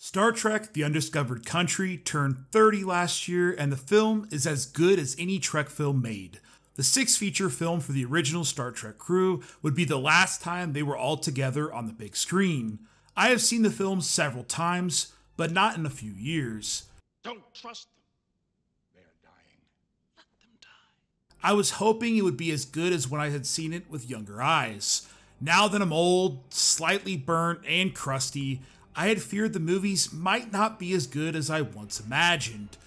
Star Trek The Undiscovered Country turned 30 last year, and the film is as good as any Trek film made. The sixth feature film for the original Star Trek crew would be the last time they were all together on the big screen. I have seen the film several times, but not in a few years. Don't trust them. They are dying. Let them die. I was hoping it would be as good as when I had seen it with younger eyes. Now that I'm old, slightly burnt, and crusty, I had feared the movies might not be as good as I once imagined.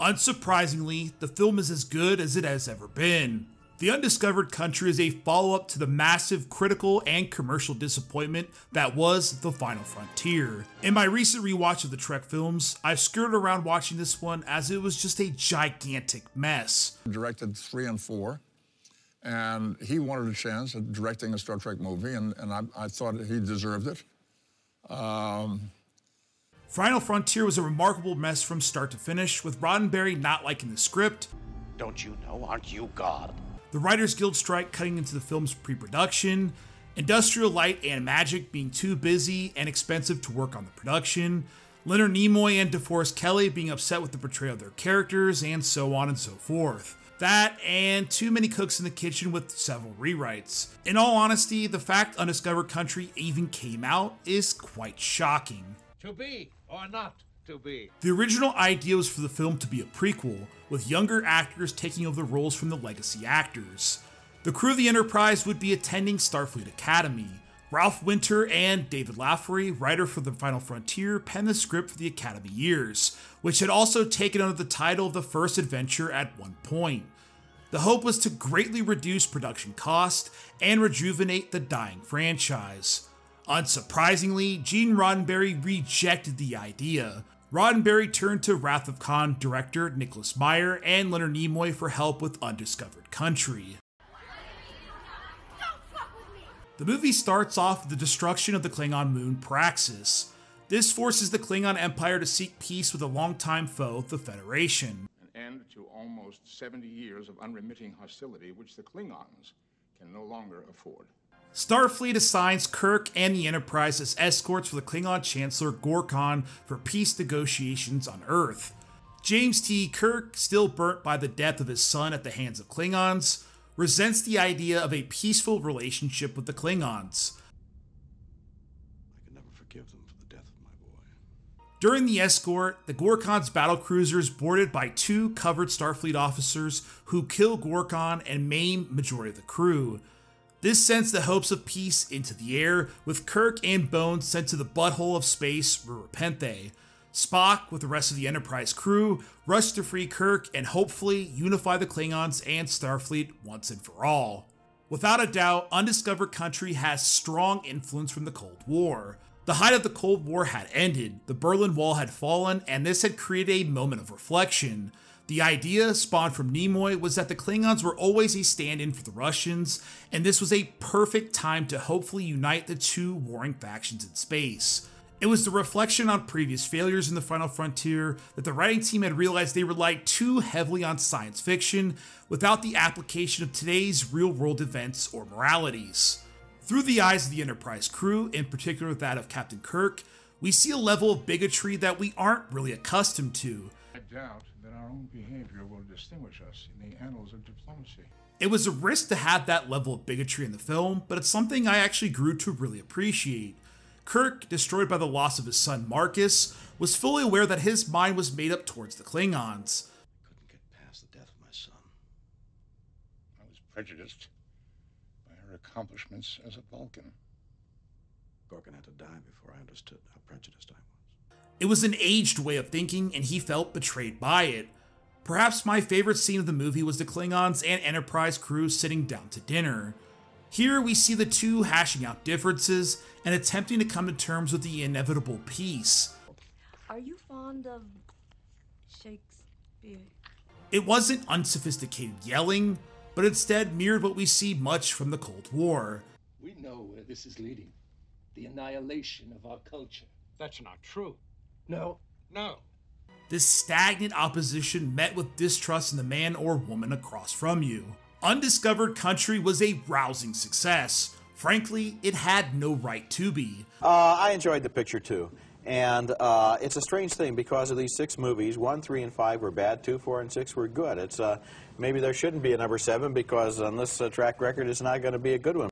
Unsurprisingly, the film is as good as it has ever been. The Undiscovered Country is a follow-up to the massive critical and commercial disappointment that was The Final Frontier. In my recent rewatch of the Trek films, I've skirted around watching this one as it was just a gigantic mess. Directed 3 and 4, and he wanted a chance at directing a Star Trek movie, and I thought he deserved it. Final Frontier was a remarkable mess from start to finish, with Roddenberry not liking the script. Don't you know? Aren't you God? The Writers Guild strike cutting into the film's pre-production, Industrial Light and Magic being too busy and expensive to work on the production, Leonard Nimoy and DeForest Kelley being upset with the portrayal of their characters, and so on and so forth. That, and too many cooks in the kitchen with several rewrites. In all honesty, the fact Undiscovered Country even came out is quite shocking. To be or not to be. The original idea was for the film to be a prequel, with younger actors taking over the roles from the legacy actors. The crew of the Enterprise would be attending Starfleet Academy. Ralph Winter and David Laffery, writer for The Final Frontier, penned the script for the Academy years, which had also taken under the title of the first adventure at one point. The hope was to greatly reduce production cost and rejuvenate the dying franchise. Unsurprisingly, Gene Roddenberry rejected the idea. Roddenberry turned to Wrath of Khan director Nicholas Meyer and Leonard Nimoy for help with Undiscovered Country. The movie starts off with the destruction of the Klingon moon Praxis. This forces the Klingon Empire to seek peace with a longtime foe, the Federation. An end to almost 70 years of unremitting hostility which the Klingons can no longer afford. Starfleet assigns Kirk and the Enterprise as escorts for the Klingon Chancellor Gorkon for peace negotiations on Earth. James T. Kirk, still burnt by the death of his son at the hands of Klingons, resents the idea of a peaceful relationship with the Klingons. I can never forgive them for the death of my boy. During the escort, the Gorkon's battlecruiser is boarded by two covered Starfleet officers who kill Gorkon and maim majority of the crew. This sends the hopes of peace into the air, with Kirk and Bones sent to the butthole of space, Rura Penthe. Spock, with the rest of the Enterprise crew, rush to free Kirk and hopefully unify the Klingons and Starfleet once and for all. Without a doubt, Undiscovered Country has strong influence from the Cold War. The height of the Cold War had ended, the Berlin Wall had fallen, and this had created a moment of reflection. The idea, spawned from Nimoy, was that the Klingons were always a stand-in for the Russians, and this was a perfect time to hopefully unite the two warring factions in space. It was the reflection on previous failures in The Final Frontier that the writing team had realized they relied too heavily on science fiction without the application of today's real-world events or moralities. Through the eyes of the Enterprise crew, in particular that of Captain Kirk, we see a level of bigotry that we aren't really accustomed to. I doubt that our own behavior will distinguish us in the annals of diplomacy. It was a risk to have that level of bigotry in the film, but it's something I actually grew to really appreciate. Kirk, destroyed by the loss of his son Marcus, was fully aware that his mind was made up towards the Klingons. I couldn't get past the death of my son. I was prejudiced by her accomplishments as a Vulcan. Gorkon had to die before I understood how prejudiced I was. It was an aged way of thinking, and he felt betrayed by it. Perhaps my favorite scene of the movie was the Klingons and Enterprise crew sitting down to dinner. Here we see the two hashing out differences and attempting to come to terms with the inevitable peace. Are you fond of Shakespeare? It wasn't unsophisticated yelling, but instead mirrored what we see much from the Cold War. We know where this is leading. The annihilation of our culture. That's not true. No. No. This stagnant opposition met with distrust in the man or woman across from you. Undiscovered Country was a rousing success. Frankly, it had no right to be. I enjoyed the picture too. And it's a strange thing because of these 6 movies. 1, 3, and 5 were bad. 2, 4, and 6 were good. It's maybe there shouldn't be a number 7 because on this track record, it's not going to be a good one.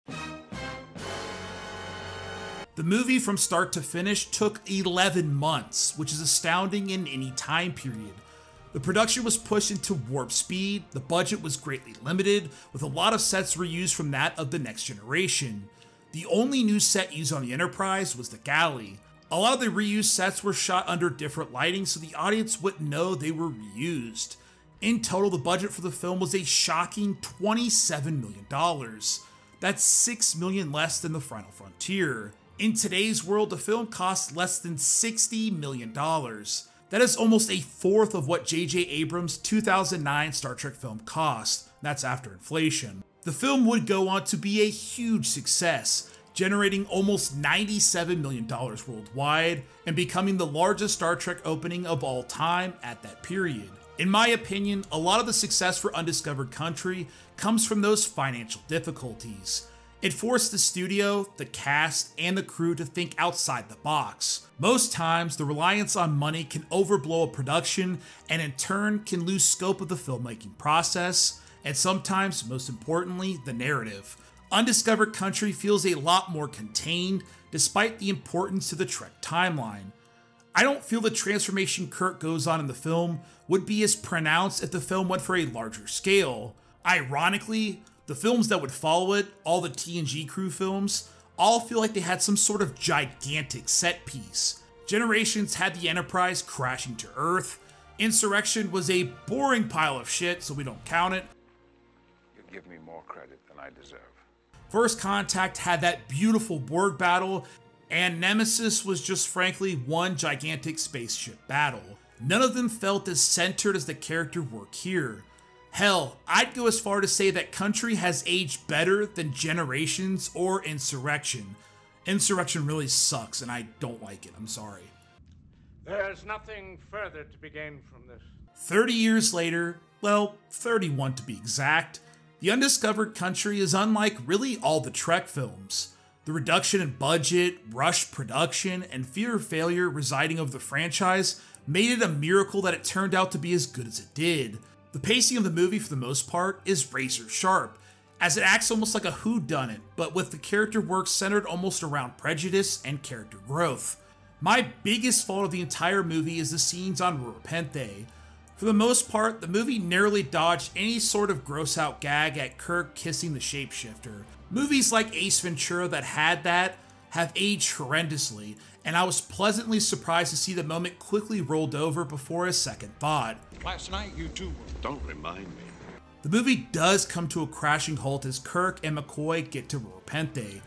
The movie from start to finish took 11 months, which is astounding in any time period. The production was pushed into warp speed, the budget was greatly limited, with a lot of sets reused from that of the Next Generation. The only new set used on the Enterprise was the galley. A lot of the reused sets were shot under different lighting so the audience wouldn't know they were reused. In total, the budget for the film was a shocking $27 million. That's $6 million less than The Final Frontier. In today's world, the film costs less than $60 million. That is almost a fourth of what J.J. Abrams' 2009 Star Trek film cost. That's after inflation. The film would go on to be a huge success, generating almost $97 million worldwide and becoming the largest Star Trek opening of all time at that period. In my opinion, a lot of the success for Undiscovered Country comes from those financial difficulties. It forced the studio, the cast, and the crew to think outside the box. Most times, the reliance on money can overblow a production and in turn can lose scope of the filmmaking process, and sometimes, most importantly, the narrative. Undiscovered Country feels a lot more contained, despite the importance to the Trek timeline. I don't feel the transformation Kirk goes on in the film would be as pronounced if the film went for a larger scale. Ironically, the films that would follow it, all the TNG crew films, all feel like they had some sort of gigantic set piece. Generations had the Enterprise crashing to Earth. Insurrection was a boring pile of shit, so we don't count it. You give me more credit than I deserve. First Contact had that beautiful Borg battle, and Nemesis was just frankly one gigantic spaceship battle. None of them felt as centered as the character work here. Hell, I'd go as far to say that Country has aged better than Generations or Insurrection. Insurrection really sucks and I don't like it, I'm sorry. There's nothing further to be gained from this. 30 years later, well, 31 to be exact, The Undiscovered Country is unlike really all the Trek films. The reduction in budget, rushed production, and fear of failure residing over the franchise made it a miracle that it turned out to be as good as it did. The pacing of the movie, for the most part, is razor sharp, as it acts almost like a whodunit, but with the character work centered almost around prejudice and character growth. My biggest fault of the entire movie is the scenes on Rurapente. For the most part, the movie narrowly dodged any sort of gross-out gag at Kirk kissing the shapeshifter. Movies like Ace Ventura that had that have aged horrendously, and I was pleasantly surprised to see the moment quickly rolled over before a second thought. Last night, you two were... Don't remind me. The movie does come to a crashing halt as Kirk and McCoy get to Rurapente.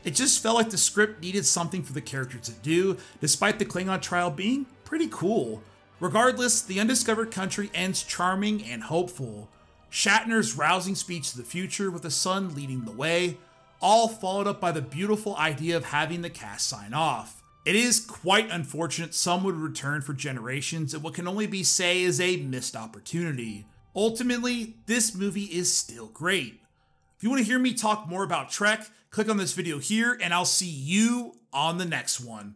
It just felt like the script needed something for the character to do, despite the Klingon trial being pretty cool. Regardless, The Undiscovered Country ends charming and hopeful. Shatner's rousing speech to the future with the sun leading the way, all followed up by the beautiful idea of having the cast sign off. It is quite unfortunate some would return for Generations at what can only be said is a missed opportunity. Ultimately, this movie is still great. If you want to hear me talk more about Trek, click on this video here and I'll see you on the next one.